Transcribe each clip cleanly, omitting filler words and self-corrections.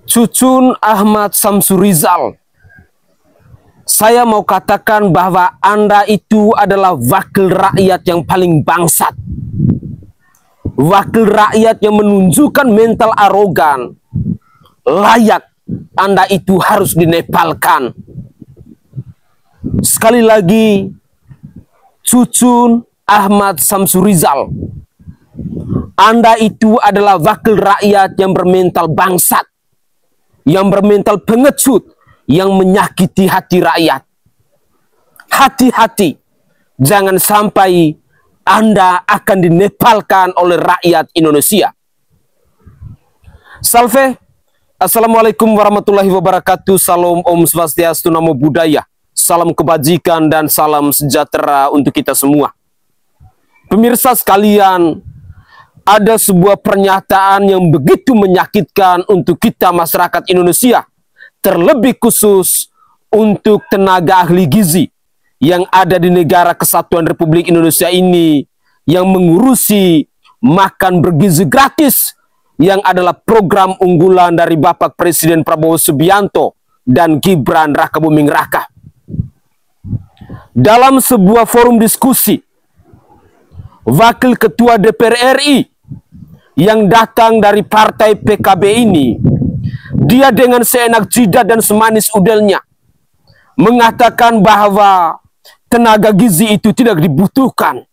Cucun Ahmad Samsurizal, saya mau katakan bahwa Anda itu adalah wakil rakyat yang paling bangsat. Wakil rakyat yang menunjukkan mental arogan. Layak Anda itu harus dinepalkan. Sekali lagi, Cucun Ahmad Samsurizal, Anda itu adalah wakil rakyat yang bermental bangsat, yang bermental pengecut, yang menyakiti hati rakyat. Hati-hati, jangan sampai Anda akan dinepalkan oleh rakyat Indonesia. Salve, Assalamualaikum warahmatullahi wabarakatuh. Salam Om Swastiastu, Namo Buddhaya. Salam kebajikan dan salam sejahtera untuk kita semua. Pemirsa sekalian, ada sebuah pernyataan yang begitu menyakitkan untuk kita masyarakat Indonesia, terlebih khusus untuk tenaga ahli gizi yang ada di negara Kesatuan Republik Indonesia ini, yang mengurusi makan bergizi gratis, yang adalah program unggulan dari Bapak Presiden Prabowo Subianto dan Gibran Rakabuming Raka. Dalam sebuah forum diskusi, Wakil Ketua DPR RI yang datang dari partai PKB ini, dia dengan seenak jidat dan semanis udelnya mengatakan bahwa tenaga gizi itu tidak dibutuhkan.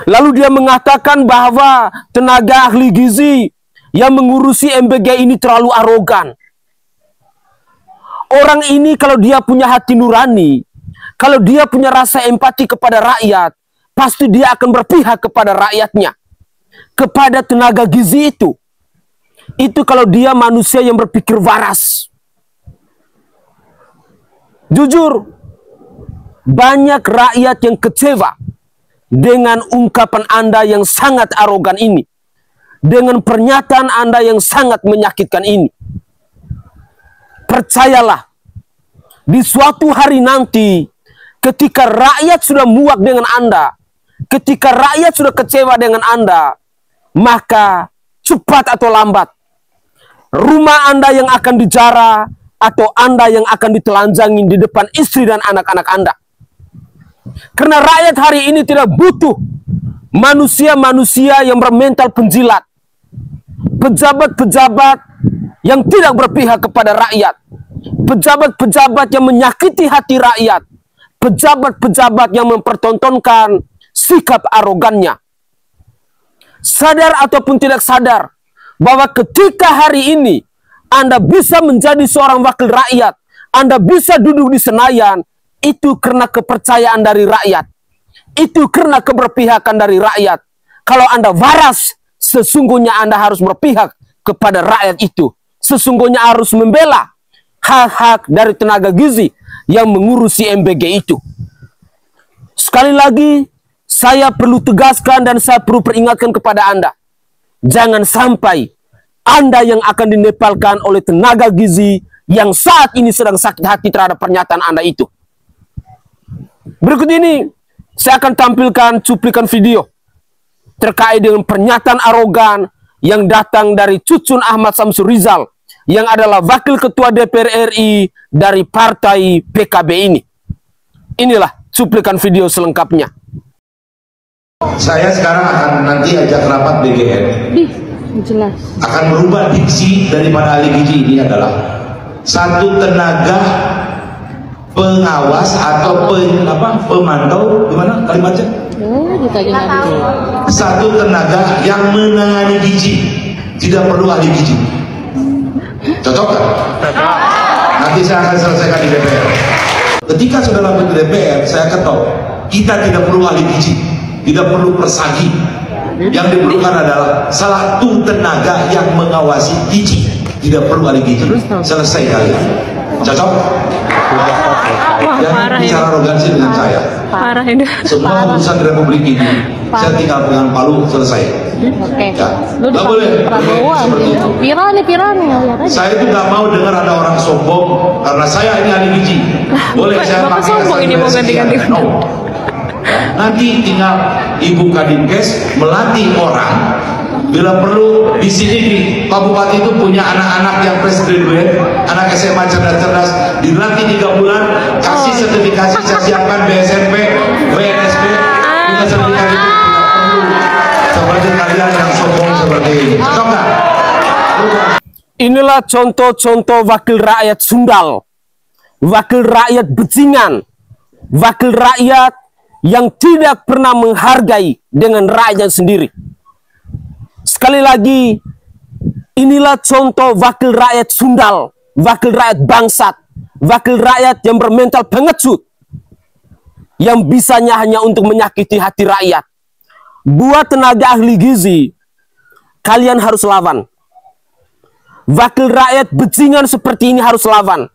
Lalu dia mengatakan bahwa tenaga ahli gizi yang mengurusi MBG ini terlalu arogan. Orang ini kalau dia punya hati nurani, kalau dia punya rasa empati kepada rakyat, pasti dia akan berpihak kepada rakyatnya, kepada tenaga gizi itu. Itu kalau dia manusia yang berpikir waras. Jujur, banyak rakyat yang kecewa dengan ungkapan Anda yang sangat arogan ini, dengan pernyataan Anda yang sangat menyakitkan ini. Percayalah, di suatu hari nanti, ketika rakyat sudah muak dengan Anda, ketika rakyat sudah kecewa dengan Anda, maka cepat atau lambat, rumah Anda yang akan dijara, atau Anda yang akan ditelanjangin di depan istri dan anak-anak Anda. Karena rakyat hari ini tidak butuh manusia-manusia yang bermental penjilat, pejabat-pejabat yang tidak berpihak kepada rakyat, pejabat-pejabat yang menyakiti hati rakyat, pejabat-pejabat yang mempertontonkan sikap arogannya. Sadar ataupun tidak sadar bahwa ketika hari ini Anda bisa menjadi seorang wakil rakyat, Anda bisa duduk di Senayan, itu karena kepercayaan dari rakyat, itu karena keberpihakan dari rakyat. Kalau Anda waras, sesungguhnya Anda harus berpihak kepada rakyat itu. Sesungguhnya harus membela hak-hak dari tenaga gizi yang mengurusi MBG itu. Sekali lagi, saya perlu tegaskan dan saya perlu peringatkan kepada Anda. Jangan sampai Anda yang akan dinepalkan oleh tenaga gizi yang saat ini sedang sakit hati terhadap pernyataan Anda itu. Berikut ini, saya akan tampilkan cuplikan video terkait dengan pernyataan arogan yang datang dari Cucun Ahmad Samsurizal, yang adalah Wakil Ketua DPR RI dari partai PKB ini. Inilah cuplikan video selengkapnya. Saya sekarang akan nanti ajak rapat BGN. Jelas. Akan merubah diksi daripada ahli gizi ini adalah satu tenaga pengawas atau pemantau, gimana kalimatnya? Satu tenaga yang menangani gizi, tidak perlu ahli gizi. Cocok kan? Nanti saya akan selesaikan di DPR. Ketika sudah lanjut di DPR, saya ketok, kita tidak perlu ahli gizi, tidak perlu persagi. Yang diperlukan adalah satu tenaga yang mengawasi gizi, tidak perlu ahli gizi. Selesai kalian. Cocok? Jangan bicara arogansi dengan saya. Parah ini. Semua urusan Republik ini, saya tinggal pegang palu, selesai. Oke. Ya. Nggak boleh. Seperti itu. Viral nih. Saya itu nggak mau dengar ada orang sombong karena saya ini ahli gizi. Boleh saya pakai sombong ini mau ganti-ganti. No. Nanti tinggal Ibu Kadinkes melatih orang Bila perlu di sini di Kabupaten itu punya anak-anak yang fresh graduate, anak SMA cerdas-cerdas, dilatih 3 bulan, kasih sertifikasi, saya siapkan BSMP, BNSP, punya sertifikasi itu. Bila perlu seperti kalian yang sombong seperti ini. Cocok nggak? Inilah contoh-contoh wakil rakyat sundal, wakil rakyat bajingan, wakil rakyat yang tidak pernah menghargai dengan rakyat sendiri. Sekali lagi, inilah contoh wakil rakyat sundal, wakil rakyat bangsat, wakil rakyat yang bermental pengecut, yang bisanya hanya untuk menyakiti hati rakyat. Buat tenaga ahli gizi, kalian harus lawan. Wakil rakyat bajingan seperti ini harus lawan.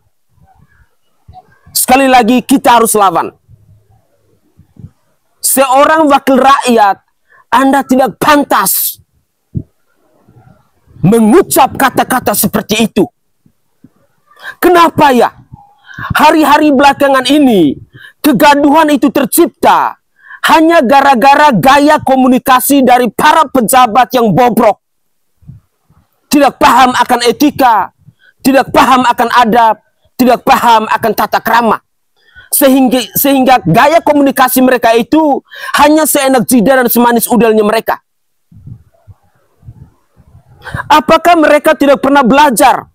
Sekali lagi, kita harus lawan. Seorang wakil rakyat, Anda tidak pantas mengucap kata-kata seperti itu. Kenapa ya? Hari-hari belakangan ini, kegaduhan itu tercipta hanya gara-gara gaya komunikasi dari para pejabat yang bobrok. Tidak paham akan etika, tidak paham akan adab, tidak paham akan tata krama. Sehingga gaya komunikasi mereka itu hanya seenak jidat dan semanis udalnya mereka. Apakah mereka tidak pernah belajar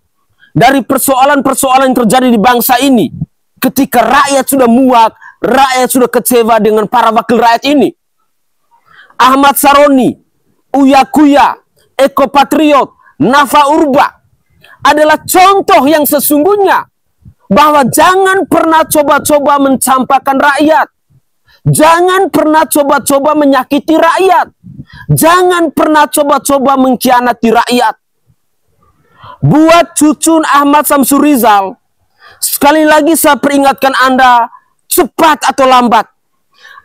dari persoalan-persoalan yang terjadi di bangsa ini? Ketika rakyat sudah muak, rakyat sudah kecewa dengan para wakil rakyat ini. Ahmad Saroni, Uya Kuya, Eko Patriot, Nafa Urba adalah contoh yang sesungguhnya bahwa jangan pernah coba-coba mencampakkan rakyat. Jangan pernah coba-coba menyakiti rakyat. Jangan pernah coba-coba mengkhianati rakyat. Buat Cucun Ahmad Samsurizal, sekali lagi saya peringatkan Anda, cepat atau lambat,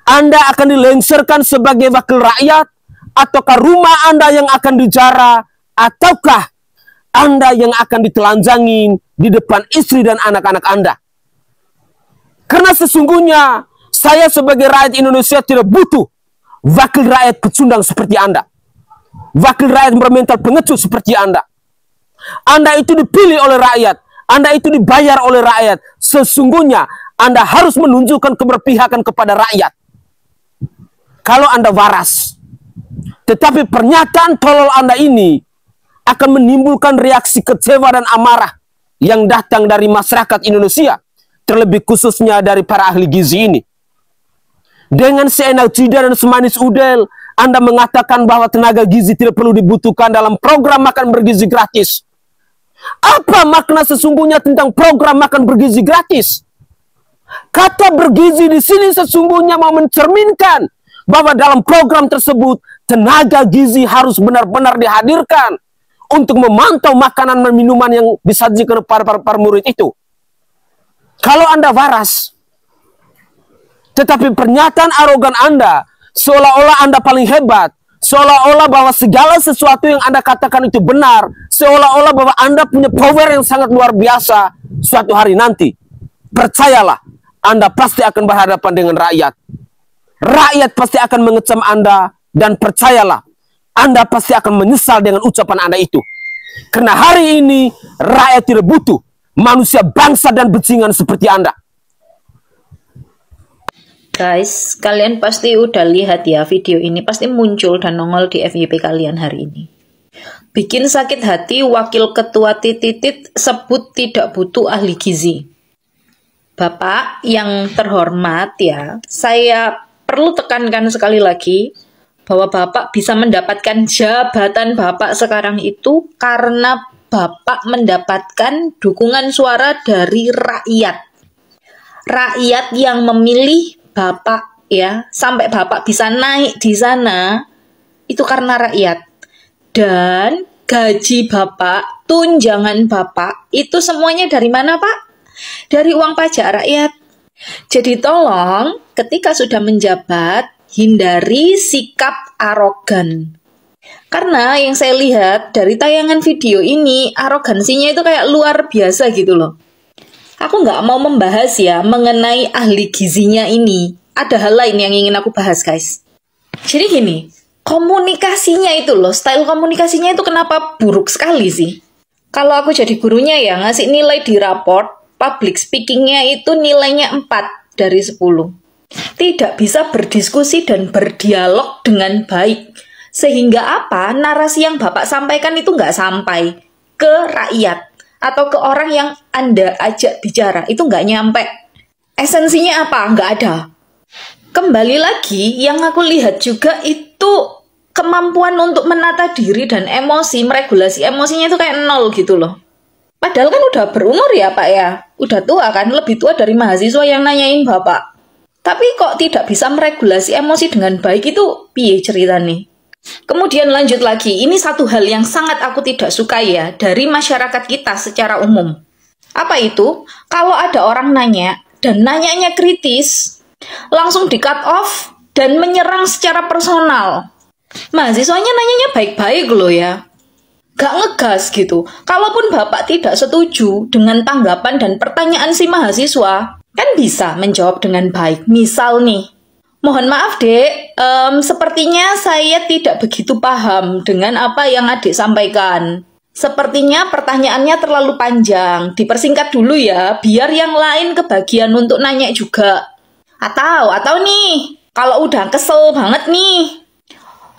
Anda akan dilengsarkan sebagai wakil rakyat, ataukah rumah Anda yang akan dijara, ataukah Anda yang akan ditelanjangin di depan istri dan anak-anak Anda. Karena sesungguhnya saya sebagai rakyat Indonesia tidak butuh wakil rakyat pecundang seperti Anda. Wakil rakyat bermental pengecut seperti Anda. Anda itu dipilih oleh rakyat. Anda itu dibayar oleh rakyat. Sesungguhnya Anda harus menunjukkan keberpihakan kepada rakyat. Kalau Anda waras. Tetapi pernyataan tolol Anda ini akan menimbulkan reaksi kecewa dan amarah yang datang dari masyarakat Indonesia, terlebih khususnya dari para ahli gizi ini. Dengan seenak jidat dan semanis udel, Anda mengatakan bahwa tenaga gizi tidak perlu dibutuhkan dalam program makan bergizi gratis. Apa makna sesungguhnya tentang program makan bergizi gratis? Kata bergizi di sini sesungguhnya mau mencerminkan bahwa dalam program tersebut tenaga gizi harus benar-benar dihadirkan untuk memantau makanan dan minuman yang disajikan kepada para murid itu. Kalau Anda waras, tetapi pernyataan arogan Anda seolah-olah Anda paling hebat, seolah-olah bahwa segala sesuatu yang Anda katakan itu benar, seolah-olah bahwa Anda punya power yang sangat luar biasa, suatu hari nanti, percayalah, Anda pasti akan berhadapan dengan rakyat. Rakyat pasti akan mengecam Anda, dan percayalah, Anda pasti akan menyesal dengan ucapan Anda itu. Karena hari ini, rakyat tidak butuh manusia bangsa dan bajingan seperti Anda. Guys, kalian pasti udah lihat ya video ini, pasti muncul dan nongol di FYP kalian hari ini. Bikin sakit hati wakil ketua titit sebut tidak butuh ahli gizi. Bapak yang terhormat ya, saya perlu tekankan sekali lagi bahwa Bapak bisa mendapatkan jabatan Bapak sekarang itu karena Bapak mendapatkan dukungan suara dari rakyat. Rakyat yang memilih Bapak ya, sampai Bapak bisa naik di sana itu karena rakyat. Dan gaji Bapak, tunjangan Bapak itu semuanya dari mana, Pak? Dari uang pajak rakyat. Jadi tolong ketika sudah menjabat, hindari sikap arogan. Karena yang saya lihat dari tayangan video ini, arogansinya itu kayak luar biasa gitu loh. Aku nggak mau membahas ya mengenai ahli gizinya ini. Ada hal lain yang ingin aku bahas, guys. Jadi gini, Komunikasinya itu loh, style komunikasinya itu kenapa buruk sekali sih? Kalau aku jadi gurunya ya, ngasih nilai di raport, public speakingnya itu nilainya 4 dari 10. Tidak bisa berdiskusi dan berdialog dengan baik. Sehingga apa? Narasi yang Bapak sampaikan itu nggak sampai ke rakyat atau ke orang yang Anda ajak bicara. Itu nggak nyampe. Esensinya apa? Nggak ada. Kembali lagi, yang aku lihat juga itu kemampuan untuk menata diri dan emosi, meregulasi emosinya itu kayak 0 gitu loh. Padahal kan udah berumur ya Pak ya, udah tua kan, lebih tua dari mahasiswa yang nanyain Bapak. Tapi kok tidak bisa meregulasi emosi dengan baik, itu piye cerita nih? Kemudian lanjut lagi, ini satu hal yang sangat aku tidak suka ya, dari masyarakat kita secara umum. Apa itu? Kalau ada orang nanya, dan nanyanya kritis, langsung di cut off, dan menyerang secara personal. Mahasiswanya nanyanya baik-baik loh ya. Gak ngegas gitu. Kalaupun Bapak tidak setuju dengan tanggapan dan pertanyaan si mahasiswa, kan bisa menjawab dengan baik. Misal nih, mohon maaf dek, sepertinya saya tidak begitu paham dengan apa yang adik sampaikan. Sepertinya pertanyaannya terlalu panjang. Dipersingkat dulu ya, biar yang lain kebagian untuk nanya juga. Atau nih, kalau udah kesel banget nih,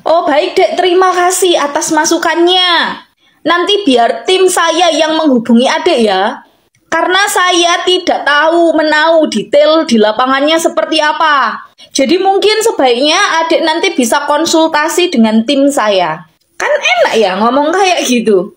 oh baik dek, terima kasih atas masukannya. Nanti biar tim saya yang menghubungi adik ya. Karena saya tidak tahu menau detail di lapangannya seperti apa. Jadi mungkin sebaiknya adik nanti bisa konsultasi dengan tim saya. Kan enak ya ngomong kayak gitu.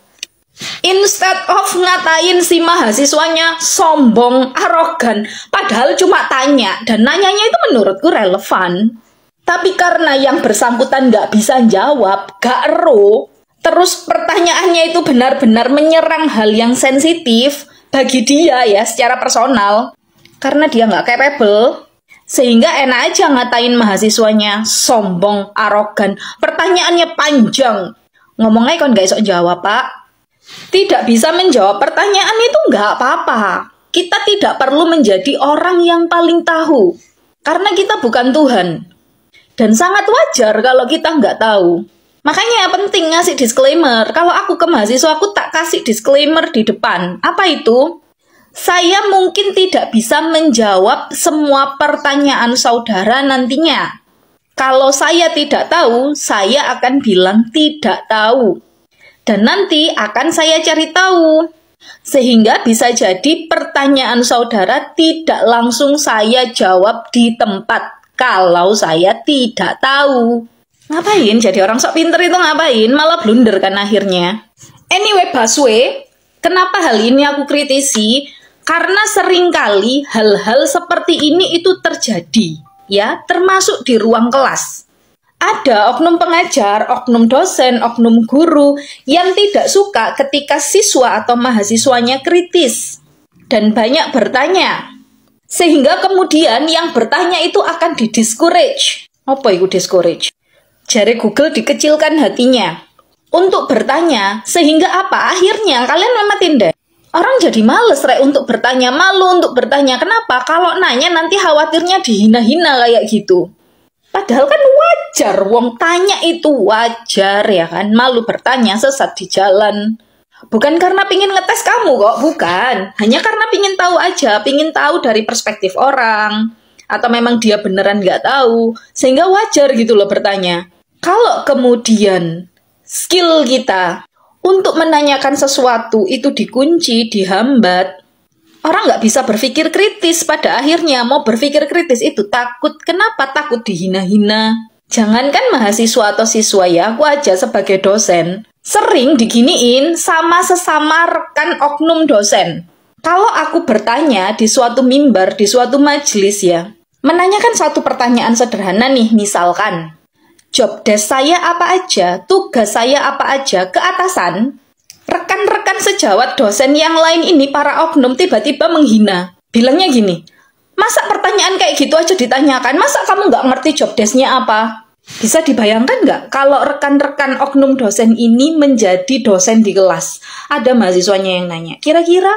Instead of ngatain si mahasiswanya sombong, arogan. Padahal cuma tanya. Dan nanyanya itu menurutku relevan. Tapi karena yang bersangkutan nggak bisa jawab, gak ero, terus pertanyaannya itu benar-benar menyerang hal yang sensitif bagi dia ya secara personal, karena dia nggak capable, sehingga enak aja ngatain mahasiswanya sombong, arogan, pertanyaannya panjang. Ngomongnya kan nggak esok jawab Pak. Tidak bisa menjawab pertanyaan itu nggak apa-apa. Kita tidak perlu menjadi orang yang paling tahu, karena kita bukan Tuhan. Dan sangat wajar kalau kita nggak tahu. Makanya penting ngasih disclaimer. Kalau aku ke mahasiswa, aku tak kasih disclaimer di depan. Apa itu? Saya mungkin tidak bisa menjawab semua pertanyaan saudara nantinya. Kalau saya tidak tahu, saya akan bilang tidak tahu. Dan nanti akan saya cari tahu. Sehingga bisa jadi pertanyaan saudara tidak langsung saya jawab di tempat. Kalau saya tidak tahu. Ngapain jadi orang sok pinter itu ngapain? Malah blunder kan akhirnya. Anyway, Baswe, kenapa hal ini aku kritisi? Karena seringkali hal-hal seperti ini itu terjadi, ya, termasuk di ruang kelas. Ada oknum pengajar, oknum dosen, oknum guru yang tidak suka ketika siswa atau mahasiswanya kritis dan banyak bertanya. Sehingga kemudian yang bertanya itu akan di-discourage. Apa itu discourage? Jari Google dikecilkan hatinya untuk bertanya, sehingga apa? Akhirnya kalian mematin deh. Orang jadi males untuk bertanya, malu untuk bertanya. Kenapa? Kalau nanya nanti khawatirnya dihina-hina kayak gitu. Padahal kan wajar, wong tanya itu wajar ya kan. Malu bertanya, sesat di jalan. Bukan karena pingin ngetes kamu kok, bukan. Hanya karena pingin tahu aja, pingin tahu dari perspektif orang. Atau memang dia beneran nggak tahu. Sehingga wajar gitu loh bertanya. Kalau kemudian skill kita untuk menanyakan sesuatu itu dikunci, dihambat, orang nggak bisa berpikir kritis. Pada akhirnya mau berpikir kritis itu takut. Kenapa? Takut dihina-hina. Jangankan mahasiswa atau siswa ya, aku aja sebagai dosen sering diginiin sama sesama rekan oknum dosen. Kalau aku bertanya di suatu mimbar, di suatu majelis ya, menanyakan suatu pertanyaan sederhana nih, misalkan, job desk saya apa aja, tugas saya apa aja, ke atasan, rekan-rekan sejawat dosen yang lain ini, para oknum tiba-tiba menghina. Bilangnya gini, masa pertanyaan kayak gitu aja ditanyakan, masa kamu nggak ngerti job desk-nya apa? Bisa dibayangkan nggak kalau rekan-rekan oknum dosen ini menjadi dosen di kelas? Ada mahasiswanya yang nanya, kira-kira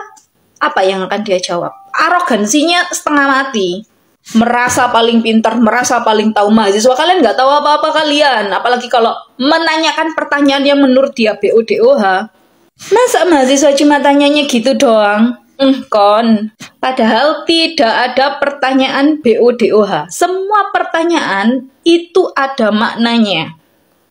apa yang akan dia jawab? Arogansinya setengah mati. merasa paling pintar, merasa paling tahu. Mahasiswa kalian nggak tahu apa-apa kalian. Apalagi kalau menanyakan pertanyaan yang menurut dia BODOH. Masa mahasiswa cuma tanyanya gitu doang? Kon. Padahal tidak ada pertanyaan BODOH. Semua pertanyaan itu ada maknanya.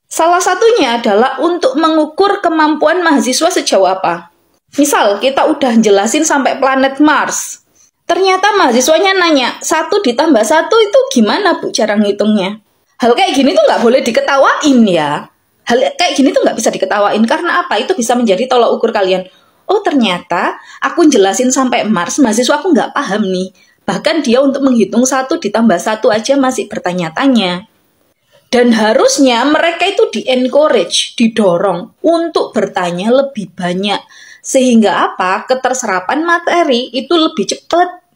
Salah satunya adalah untuk mengukur kemampuan mahasiswa sejauh apa. Misal, kita udah jelasin sampai planet Mars. Ternyata mahasiswanya nanya, 1 ditambah 1 itu gimana Bu cara ngitungnya? Hal kayak gini tuh nggak boleh diketawain ya. Hal kayak gini tuh nggak bisa diketawain. Karena apa? Itu bisa menjadi tolak ukur kalian. Oh ternyata aku jelasin sampai Mars, mahasiswa aku nggak paham nih. Bahkan dia untuk menghitung 1 ditambah 1 aja masih bertanya-tanya. Dan harusnya mereka itu di-encourage, didorong untuk bertanya lebih banyak. Sehingga apa? Keterserapan materi itu lebih cepat.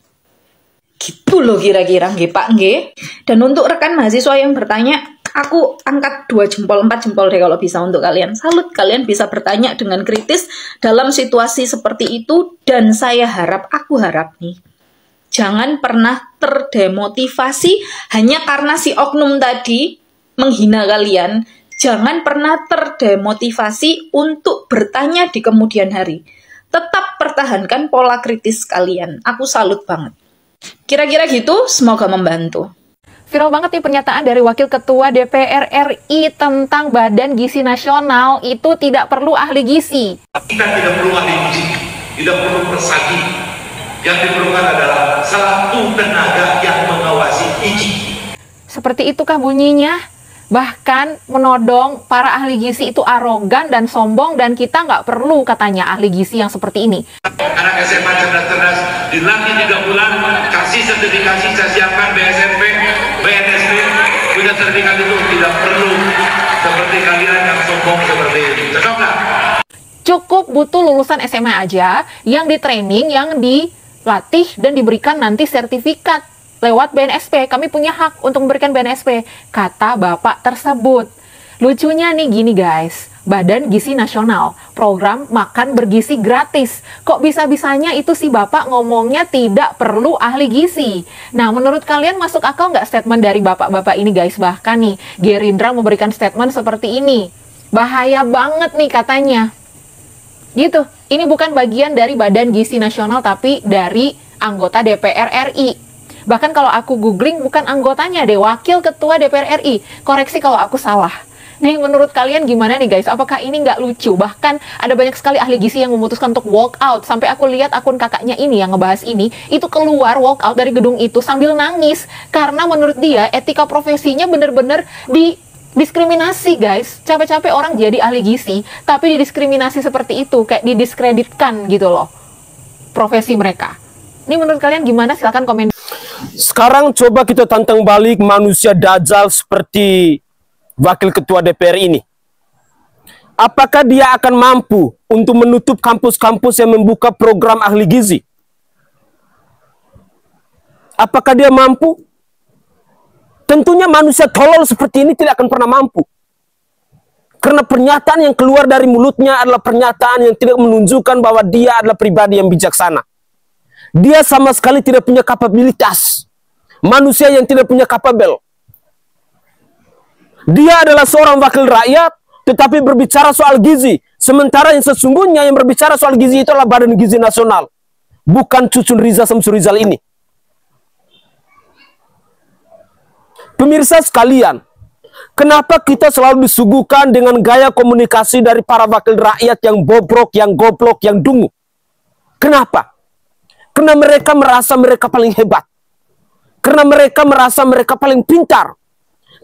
Gitu loh kira-kira, nggih Pak, nggih. Dan untuk rekan mahasiswa yang bertanya, aku angkat 2 jempol, 4 jempol deh kalau bisa untuk kalian. Salut, kalian bisa bertanya dengan kritis dalam situasi seperti itu. Dan saya harap, aku harap nih, jangan pernah terdemotivasi hanya karena si oknum tadi menghina kalian. Jangan pernah terdemotivasi untuk bertanya di kemudian hari. Tetap pertahankan pola kritis kalian. Aku salut banget. Kira-kira gitu, semoga membantu. Viral banget nih pernyataan dari Wakil Ketua DPR RI tentang Badan Gizi Nasional itu tidak perlu ahli gizi. Kita tidak perlu ahli gizi, tidak perlu persagi. Yang diperlukan adalah satu tenaga yang mengawasi gizi. Seperti itukah bunyinya? Bahkan menodong para ahli gizi itu arogan dan sombong dan kita nggak perlu katanya ahli gizi yang seperti ini. Anak SMA cerdas-cerdas dilatih 3 bulan, kasih sertifikasi, saya siapkan BSMP, BNSP, punya sertifikat itu tidak perlu seperti kalian yang sombong seperti ini. Cocok nggak? Cukup butuh lulusan SMA aja yang di training, yang dilatih dan diberikan nanti sertifikat. Lewat BNSP, kami punya hak untuk memberikan BNSP, kata bapak tersebut. Lucunya nih gini guys, Badan Gizi Nasional, program makan bergizi gratis. Kok bisa-bisanya itu si bapak ngomongnya tidak perlu ahli gizi? Nah, menurut kalian masuk akal nggak statement dari bapak-bapak ini guys? Bahkan nih, Gerindra memberikan statement seperti ini. Bahaya banget nih katanya. Gitu, ini bukan bagian dari Badan Gizi Nasional, tapi dari anggota DPR RI. Bahkan kalau aku googling bukan anggotanya deh, Wakil Ketua DPR RI. Koreksi kalau aku salah. Nih menurut kalian gimana nih guys? Apakah ini nggak lucu? Bahkan ada banyak sekali ahli gizi yang memutuskan untuk walk out. Sampai aku lihat akun kakaknya ini yang ngebahas ini, itu keluar walk out dari gedung itu sambil nangis. Karena menurut dia etika profesinya bener-bener diskriminasi guys. Capek-capek orang jadi ahli gizi, tapi didiskriminasi seperti itu. Kayak didiskreditkan gitu loh profesi mereka. Ini menurut kalian gimana? Silahkan komen. Sekarang coba kita tantang balik manusia dajjal seperti Wakil Ketua DPR ini. Apakah dia akan mampu untuk menutup kampus-kampus yang membuka program ahli gizi? Apakah dia mampu? Tentunya manusia tolol seperti ini tidak akan pernah mampu. Karena pernyataan yang keluar dari mulutnya adalah pernyataan yang tidak menunjukkan bahwa dia adalah pribadi yang bijaksana. Dia sama sekali tidak punya kapabilitas. Manusia yang tidak punya kapabel. Dia adalah seorang wakil rakyat, tetapi berbicara soal gizi. Sementara yang sesungguhnya yang berbicara soal gizi itu adalah Badan Gizi Nasional. Bukan Cucun Riza Samsul Rizal ini. Pemirsa sekalian, kenapa kita selalu disuguhkan dengan gaya komunikasi dari para wakil rakyat yang bobrok, yang goblok, yang dungu? Kenapa? Karena mereka merasa mereka paling hebat. Karena mereka merasa mereka paling pintar.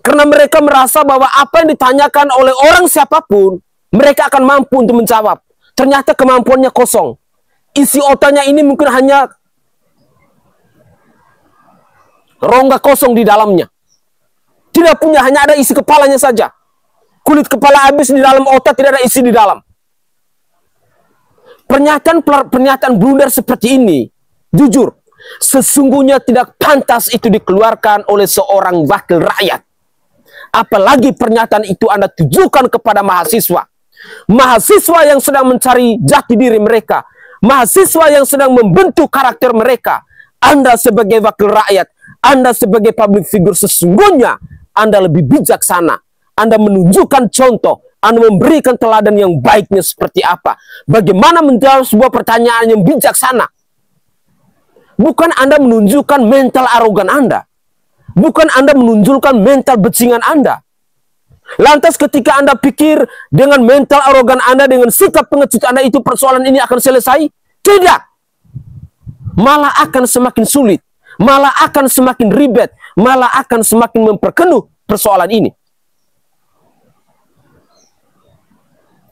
Karena mereka merasa bahwa apa yang ditanyakan oleh orang siapapun, mereka akan mampu untuk menjawab. Ternyata kemampuannya kosong. Isi otaknya ini mungkin hanya rongga kosong di dalamnya. Tidak punya, hanya ada isi kepalanya saja. Kulit kepala habis, di dalam otak tidak ada isi di dalam. Pernyataan blunder seperti ini, jujur, sesungguhnya tidak pantas itu dikeluarkan oleh seorang wakil rakyat. Apalagi pernyataan itu Anda tujukan kepada mahasiswa. Mahasiswa yang sedang mencari jati diri mereka. Mahasiswa yang sedang membentuk karakter mereka. Anda sebagai wakil rakyat, Anda sebagai public figure, sesungguhnya Anda lebih bijaksana. Anda menunjukkan contoh, Anda memberikan teladan yang baiknya seperti apa. Bagaimana menjawab sebuah pertanyaan yang bijaksana. Bukan Anda menunjukkan mental arogan Anda. Bukan Anda menunjukkan mental bajingan Anda. Lantas ketika Anda pikir dengan mental arogan Anda, dengan sikap pengecut Anda, itu persoalan ini akan selesai? Tidak. Malah akan semakin sulit. Malah akan semakin ribet. Malah akan semakin memperkeruh persoalan ini.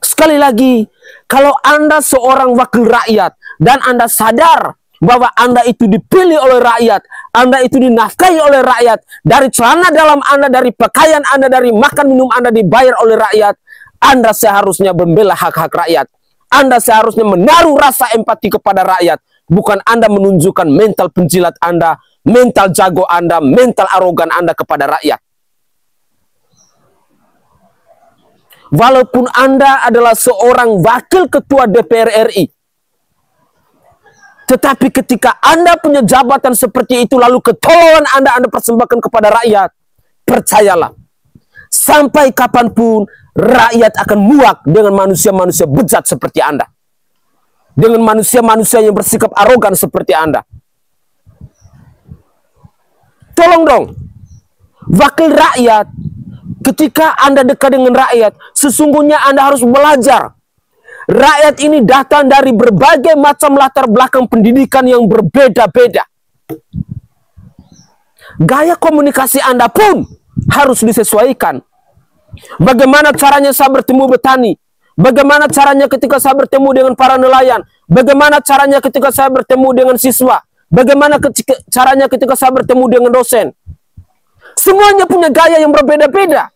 Sekali lagi, kalau Anda seorang wakil rakyat dan Anda sadar bahwa Anda itu dipilih oleh rakyat, Anda itu dinafkahi oleh rakyat, dari celana dalam Anda, dari pakaian Anda, dari makan minum Anda dibayar oleh rakyat, Anda seharusnya membela hak-hak rakyat. Anda seharusnya menaruh rasa empati kepada rakyat, bukan Anda menunjukkan mental penjilat Anda, mental jago Anda, mental arogan Anda kepada rakyat. Walaupun Anda adalah seorang wakil ketua DPR RI, tetapi ketika Anda punya jabatan seperti itu, lalu ketololan Anda persembahkan kepada rakyat, percayalah, sampai kapanpun rakyat akan muak dengan manusia-manusia bejat seperti Anda. Dengan manusia-manusia yang bersikap arogan seperti Anda. Tolong dong, wakil rakyat, ketika Anda dekat dengan rakyat, sesungguhnya Anda harus belajar. Rakyat ini datang dari berbagai macam latar belakang pendidikan yang berbeda-beda. Gaya komunikasi Anda pun harus disesuaikan. Bagaimana caranya saya bertemu petani? Bagaimana caranya ketika saya bertemu dengan para nelayan? Bagaimana caranya ketika saya bertemu dengan siswa? Bagaimana caranya ketika saya bertemu dengan dosen? Semuanya punya gaya yang berbeda-beda.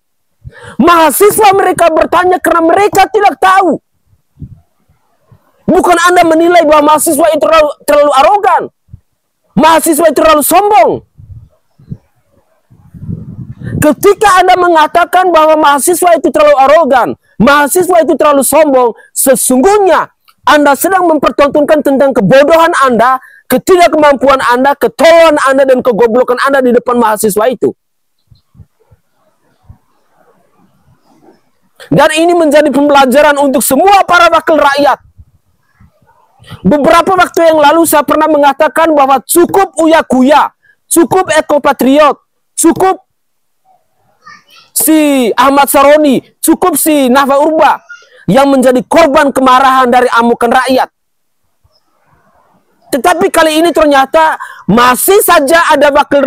Mahasiswa mereka bertanya karena mereka tidak tahu. Bukan Anda menilai bahwa mahasiswa itu terlalu arogan. Mahasiswa itu terlalu sombong. Ketika Anda mengatakan bahwa mahasiswa itu terlalu arogan, mahasiswa itu terlalu sombong, sesungguhnya Anda sedang mempertontonkan tentang kebodohan Anda, ketidakmampuan Anda, ketololan Anda, dan kegoblokan Anda di depan mahasiswa itu. Dan ini menjadi pembelajaran untuk semua para wakil rakyat. Beberapa waktu yang lalu saya pernah mengatakan bahwa cukup uya-kuya, cukup ekopatriot, cukup si Ahmad Saroni, cukup si Nafa Urba yang menjadi korban kemarahan dari amukan rakyat. Tetapi kali ini ternyata masih saja ada wakil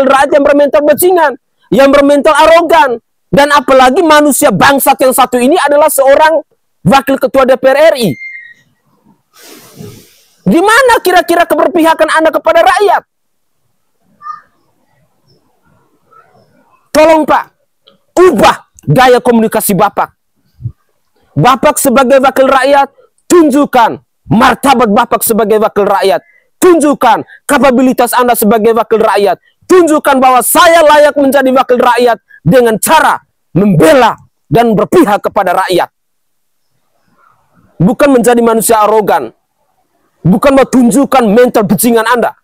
rakyat yang bermental bajingan, yang bermental arogan. Dan apalagi manusia bangsat yang satu ini adalah seorang wakil ketua DPR RI. Di mana kira-kira keberpihakan Anda kepada rakyat? Tolong Pak, ubah gaya komunikasi Bapak. Bapak sebagai wakil rakyat, tunjukkan martabat Bapak sebagai wakil rakyat. Tunjukkan kapabilitas Anda sebagai wakil rakyat. Tunjukkan bahwa saya layak menjadi wakil rakyat dengan cara membela dan berpihak kepada rakyat. Bukan menjadi manusia arogan. Bukan menunjukkan mental bajingan Anda.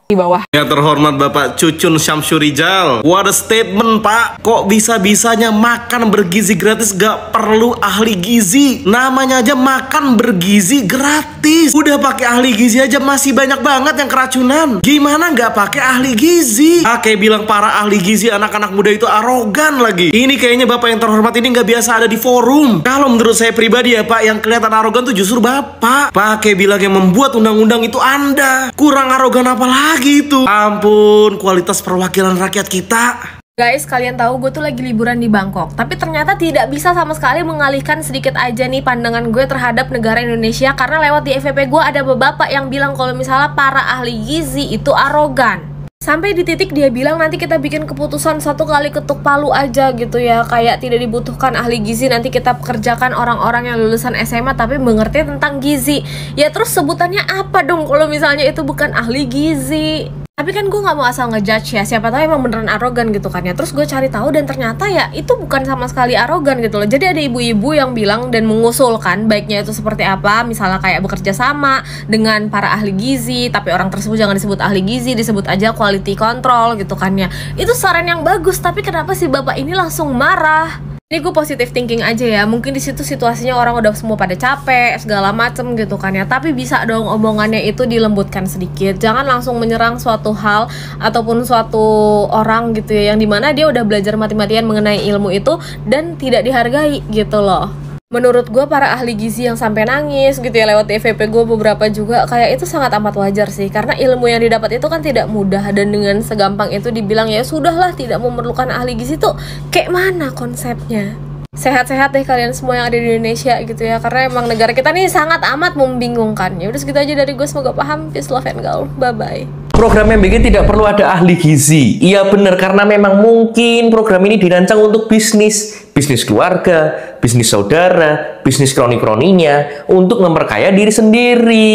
Di bawah. Yang terhormat Bapak Cucun Syamsurijal, what a statement Pak. Kok bisa-bisanya makan bergizi gratis gak perlu ahli gizi? Namanya aja makan bergizi gratis. Udah pakai ahli gizi aja masih banyak banget yang keracunan. Gimana gak pakai ahli gizi? Kayak bilang para ahli gizi anak-anak muda itu arogan lagi. Ini kayaknya Bapak yang terhormat ini gak biasa ada di forum. Kalau menurut saya pribadi ya Pak, yang kelihatan arogan tuh justru Bapak. Pakai bilang yang membuat undang-undang itu Anda. Kurang arogan apa lagi itu? Ampun, kualitas perwakilan rakyat kita. Guys, kalian tahu gue tuh lagi liburan di Bangkok, tapi ternyata tidak bisa sama sekali mengalihkan sedikit aja nih pandangan gue terhadap negara Indonesia, karena lewat di FYP gue ada bapak yang bilang kalau misalnya para ahli gizi itu arogan. Sampai di titik dia bilang nanti kita bikin keputusan 1 kali ketuk palu aja gitu ya, kayak tidak dibutuhkan ahli gizi, nanti kita pekerjakan orang-orang yang lulusan SMA tapi mengerti tentang gizi. Ya terus sebutannya apa dong kalau misalnya itu bukan ahli gizi? Tapi kan gue nggak mau asal ngejudge ya, siapa tahu emang beneran arogan gitu kan ya. Terus gue cari tahu dan ternyata ya itu bukan sama sekali arogan gitu loh. Jadi ada ibu-ibu yang bilang dan mengusulkan baiknya itu seperti apa, misalnya kayak bekerja sama dengan para ahli gizi, tapi orang tersebut jangan disebut ahli gizi, disebut aja quality control gitu kan ya. Itu saran yang bagus, tapi kenapa sih bapak ini langsung marah? Ini gue positive thinking aja ya, mungkin di situ situasinya orang udah semua pada capek segala macem gitu kan ya. Tapi bisa dong omongannya itu dilembutkan sedikit, jangan langsung menyerang suatu hal ataupun suatu orang gitu ya, yang dimana dia udah belajar mati-matian mengenai ilmu itu dan tidak dihargai gitu loh. Menurut gue para ahli gizi yang sampai nangis gitu ya lewat FYP gue beberapa juga, kayak itu sangat amat wajar sih, karena ilmu yang didapat itu kan tidak mudah, dan dengan segampang itu dibilang ya sudahlah tidak memerlukan ahli gizi tuh kayak mana konsepnya? Sehat-sehat deh kalian semua yang ada di Indonesia gitu ya, karena emang negara kita nih sangat amat membingungkan. Ya udah segitu aja dari gue, semoga paham. Peace, love and go, bye bye. Program MBG tidak perlu ada ahli gizi. Iya benar, karena memang mungkin program ini dirancang untuk bisnis keluarga, bisnis saudara, bisnis kroni-kroninya, untuk memperkaya diri sendiri.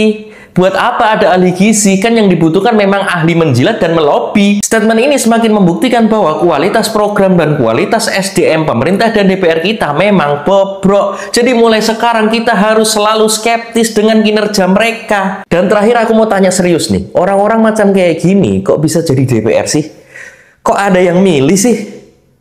Buat apa ada ahli gizi? Kan yang dibutuhkan memang ahli menjilat dan melobi. Statement ini semakin membuktikan bahwa kualitas program dan kualitas SDM pemerintah dan DPR kita memang bobrok. Jadi mulai sekarang kita harus selalu skeptis dengan kinerja mereka. Dan terakhir aku mau tanya serius nih, orang-orang macam kayak gini kok bisa jadi DPR sih? Kok ada yang milih sih?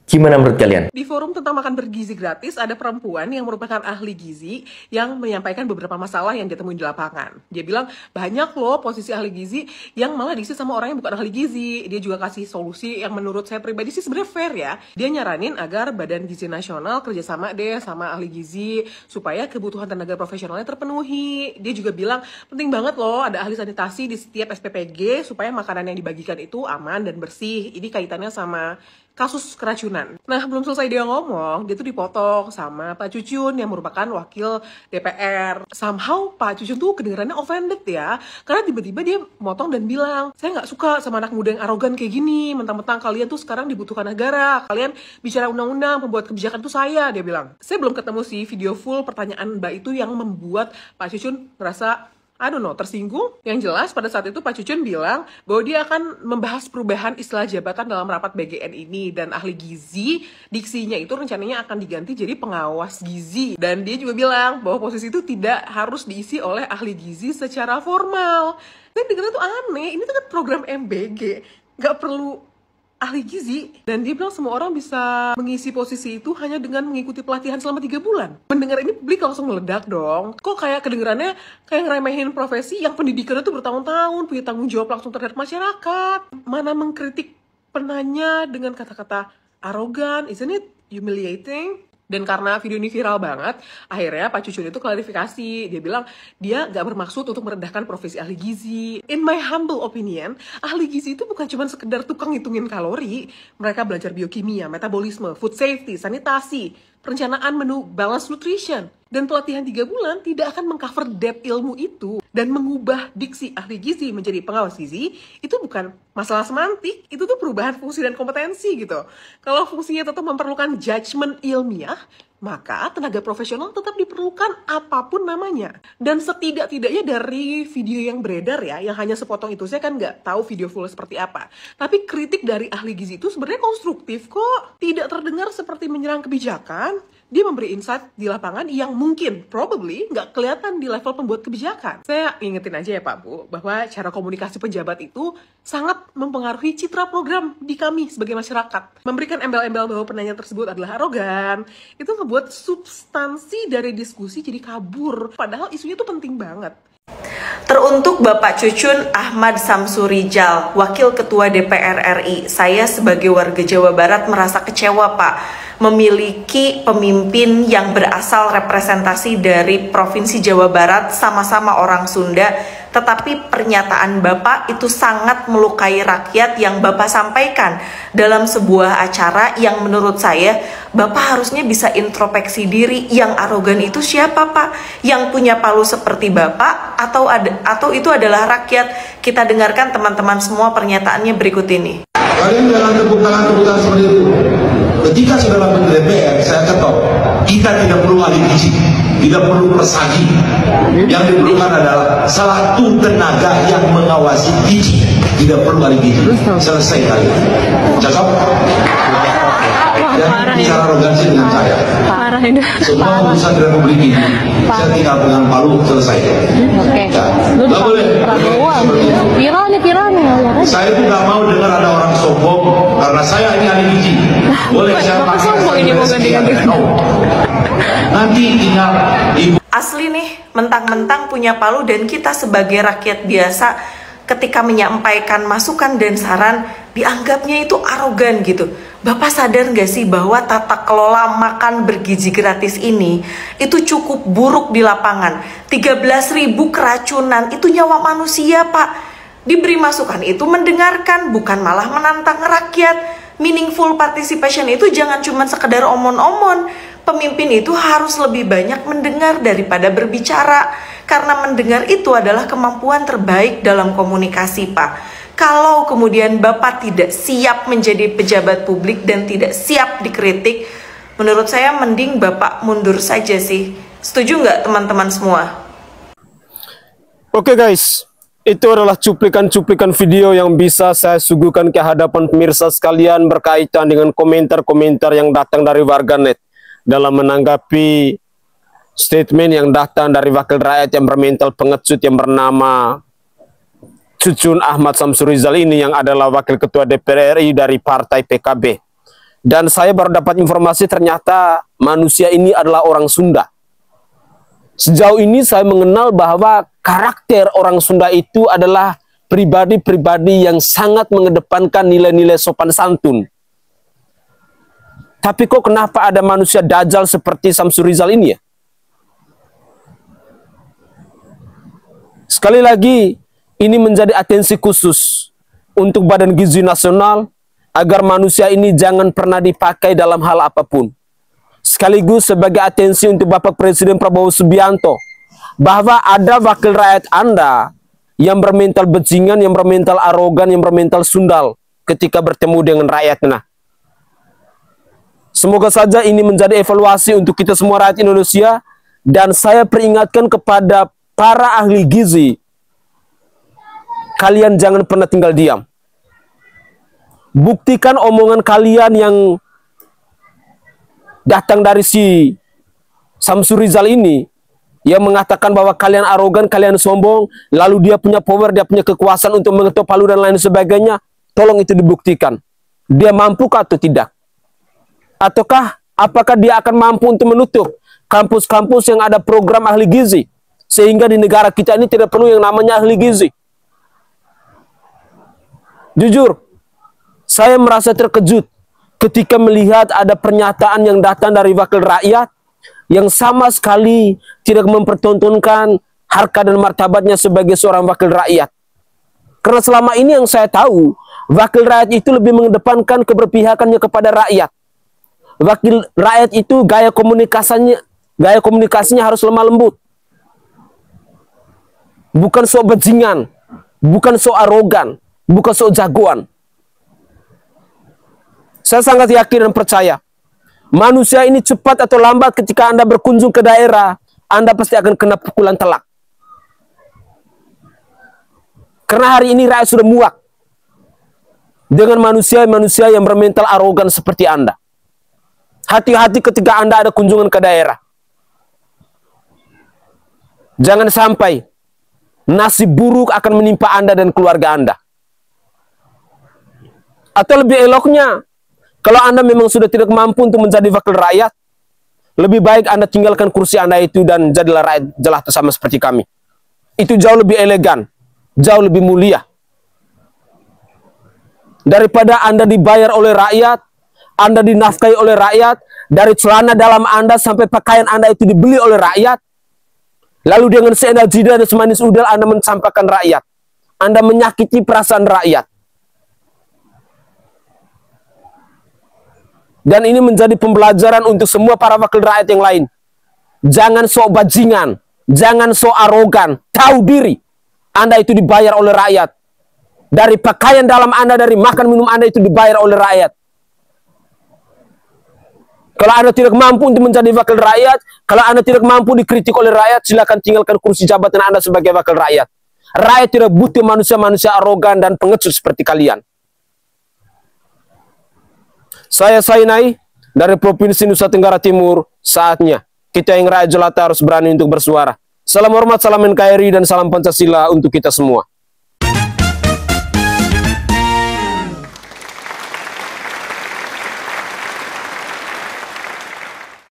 Gimana menurut kalian? Di forum tentang makan bergizi gratis, ada perempuan yang merupakan ahli gizi yang menyampaikan beberapa masalah yang dia temui di lapangan. Dia bilang, banyak loh posisi ahli gizi yang malah diisi sama orang yang bukan ahli gizi. Dia juga kasih solusi yang menurut saya pribadi sih sebenarnya fair ya. Dia nyaranin agar Badan Gizi Nasional kerjasama deh sama ahli gizi supaya kebutuhan tenaga profesionalnya terpenuhi. Dia juga bilang, penting banget loh ada ahli sanitasi di setiap SPPG supaya makanan yang dibagikan itu aman dan bersih. Ini kaitannya sama kasus keracunan. Nah, belum selesai dia ngomong, dia tuh dipotong sama Pak Cucun yang merupakan wakil DPR. Somehow Pak Cucun tuh kedengarannya offended ya, karena tiba-tiba dia motong dan bilang, saya nggak suka sama anak muda yang arogan kayak gini, mentang-mentang kalian tuh sekarang dibutuhkan negara, kalian bicara undang-undang, pembuat kebijakan tuh saya, dia bilang. Saya belum ketemu sih video full pertanyaan Mbak itu yang membuat Pak Cucun merasa I don't know, tersinggung. Yang jelas pada saat itu Pak Cucun bilang bahwa dia akan membahas perubahan istilah jabatan dalam rapat BGN ini, dan ahli gizi diksinya itu rencananya akan diganti jadi pengawas gizi. Dan dia juga bilang bahwa posisi itu tidak harus diisi oleh ahli gizi secara formal. Saya dengar itu aneh, ini tuh kan program MBG, nggak perlu ahli gizi. Dan dia bilang semua orang bisa mengisi posisi itu hanya dengan mengikuti pelatihan selama 3 bulan. Mendengar ini publik langsung meledak dong. Kok kayak kedengarannya kayak ngeremehin profesi yang pendidikannya tuh bertahun-tahun, punya tanggung jawab langsung terhadap masyarakat. Mana mengkritik penanya dengan kata-kata arogan, isn't it humiliating? Dan karena video ini viral banget, akhirnya Pak Cucun itu klarifikasi. Dia bilang dia gak bermaksud untuk merendahkan profesi ahli gizi. In my humble opinion, ahli gizi itu bukan cuma sekedar tukang ngitungin kalori. Mereka belajar biokimia, metabolisme, food safety, sanitasi, perencanaan menu, balance nutrition. Dan pelatihan 3 bulan tidak akan mengcover depth ilmu itu. Dan mengubah diksi ahli gizi menjadi pengawas gizi, itu bukan masalah semantik, itu tuh perubahan fungsi dan kompetensi gitu. Kalau fungsinya tetap memerlukan judgement ilmiah, maka tenaga profesional tetap diperlukan apapun namanya. Dan setidak-tidaknya dari video yang beredar ya, yang hanya sepotong itu, saya kan nggak tahu video full seperti apa. Tapi kritik dari ahli gizi itu sebenarnya konstruktif kok. Tidak terdengar seperti menyerang kebijakan. Dia memberi insight di lapangan yang mungkin, probably, nggak kelihatan di level pembuat kebijakan. Saya ingetin aja ya Pak Bu, bahwa cara komunikasi pejabat itu sangat mempengaruhi citra program di kami sebagai masyarakat. Memberikan embel-embel bahwa penanya tersebut adalah arogan, itu ngebuat substansi dari diskusi jadi kabur. Padahal isunya tuh penting banget. Teruntuk Bapak Cucun Ahmad Samsurijal, Wakil Ketua DPR RI, saya sebagai warga Jawa Barat merasa kecewa Pak, memiliki pemimpin yang berasal representasi dari Provinsi Jawa Barat, sama-sama orang Sunda, tetapi pernyataan Bapak itu sangat melukai rakyat yang Bapak sampaikan dalam sebuah acara yang menurut saya Bapak harusnya bisa introspeksi diri. Yang arogan itu siapa Pak? Yang punya palu seperti Bapak atau itu adalah rakyat? Kita dengarkan teman-teman semua pernyataannya berikut ini. Kalian jangan tepuk tangan seperti itu. Ketika saudara Menteri DPR, saya ketok, kita tidak perlu ahli gizi. tidak perlu persagi. Yang diperlukan adalah satu tenaga yang mengawasi gizi, tidak perlu ahli gizi. Selesai kali. Cocok? Dan bicara arogansi dengan saya. Parah ini. Semua urusan Republik ini, saya tinggal pegang palu, selesai. Oke. Nggak boleh. Viral nih. Saya itu nggak mau dengar ada orang sombong karena saya ini ahli gizi. Boleh saya pakai sombong ini mau ganti-ganti. Nanti tinggal ibu. Asli nih, mentang-mentang punya palu dan kita sebagai rakyat biasa ketika menyampaikan masukan dan saran dianggapnya itu arogan gitu. Bapak sadar nggak sih bahwa tata kelola makan bergizi gratis ini itu cukup buruk di lapangan. 13.000 keracunan itu nyawa manusia, Pak. Diberi masukan itu mendengarkan, bukan malah menantang rakyat. Meaningful participation itu jangan cuma sekedar omon-omon. Pemimpin itu harus lebih banyak mendengar daripada berbicara. Karena mendengar itu adalah kemampuan terbaik dalam komunikasi, Pak. Kalau kemudian Bapak tidak siap menjadi pejabat publik dan tidak siap dikritik, menurut saya mending Bapak mundur saja sih. Setuju nggak teman-teman semua? Oke guys, itu adalah cuplikan-cuplikan video yang bisa saya suguhkan ke hadapan pemirsa sekalian berkaitan dengan komentar-komentar yang datang dari warganet dalam menanggapi statement yang datang dari wakil rakyat yang bermental pengecut yang bernama Cucun Ahmad Samsurizal ini, yang adalah wakil ketua DPR RI dari partai PKB. Dan saya baru dapat informasi ternyata manusia ini adalah orang Sunda. Sejauh ini saya mengenal bahwa karakter orang Sunda itu adalah pribadi-pribadi yang sangat mengedepankan nilai-nilai sopan santun. Tapi kok kenapa ada manusia dajal seperti Samsurizal ini ya? Sekali lagi, ini menjadi atensi khusus untuk Badan Gizi Nasional agar manusia ini jangan pernah dipakai dalam hal apapun. Sekaligus sebagai atensi untuk Bapak Presiden Prabowo Subianto bahwa ada wakil rakyat Anda yang bermental bajingan, yang bermental arogan, yang bermental sundal ketika bertemu dengan rakyatnya. Semoga saja ini menjadi evaluasi untuk kita semua rakyat Indonesia, dan saya peringatkan kepada para ahli gizi, kalian jangan pernah tinggal diam. Buktikan omongan kalian yang datang dari si Samsurizal ini, yang mengatakan bahwa kalian arogan, kalian sombong, lalu dia punya power, dia punya kekuasaan untuk mengetuk palu dan lain sebagainya. Tolong itu dibuktikan. Dia mampukah atau tidak? Ataukah apakah dia akan mampu untuk menutup kampus-kampus yang ada program ahli gizi, sehingga di negara kita ini tidak perlu yang namanya ahli gizi? Jujur, saya merasa terkejut ketika melihat ada pernyataan yang datang dari wakil rakyat yang sama sekali tidak mempertontonkan harkat dan martabatnya sebagai seorang wakil rakyat. Karena selama ini yang saya tahu, wakil rakyat itu lebih mengedepankan keberpihakannya kepada rakyat. Wakil rakyat itu gaya komunikasinya harus lemah lembut. Bukan sok bajingan, bukan sok arogan, bukan sok jagoan. Saya sangat yakin dan percaya, manusia ini cepat atau lambat ketika Anda berkunjung ke daerah, Anda pasti akan kena pukulan telak. Karena hari ini rakyat sudah muak dengan manusia-manusia yang bermental arogan seperti Anda. Hati-hati ketika Anda ada kunjungan ke daerah. Jangan sampai nasib buruk akan menimpa Anda dan keluarga Anda. Atau lebih eloknya, kalau Anda memang sudah tidak mampu untuk menjadi wakil rakyat, lebih baik Anda tinggalkan kursi Anda itu dan jadilah rakyat jelata sama seperti kami. Itu jauh lebih elegan, jauh lebih mulia. Daripada Anda dibayar oleh rakyat, Anda dinafkahi oleh rakyat, dari celana dalam Anda sampai pakaian Anda itu dibeli oleh rakyat, lalu dengan seenak jidat dan semanis udel Anda mencampakkan rakyat. Anda menyakiti perasaan rakyat. Dan ini menjadi pembelajaran untuk semua para wakil rakyat yang lain. Jangan sok bajingan, jangan sok arogan, tahu diri. Anda itu dibayar oleh rakyat. Dari pakaian dalam Anda, dari makan minum Anda itu dibayar oleh rakyat. Kalau Anda tidak mampu untuk menjadi wakil rakyat, kalau Anda tidak mampu dikritik oleh rakyat, silakan tinggalkan kursi jabatan Anda sebagai wakil rakyat. Rakyat tidak butuh manusia-manusia arogan dan pengecut seperti kalian. Saya Sainai dari Provinsi Nusa Tenggara Timur. Saatnya kita yang rakyat jelata harus berani untuk bersuara. Salam hormat, salam NKRI, dan salam Pancasila untuk kita semua.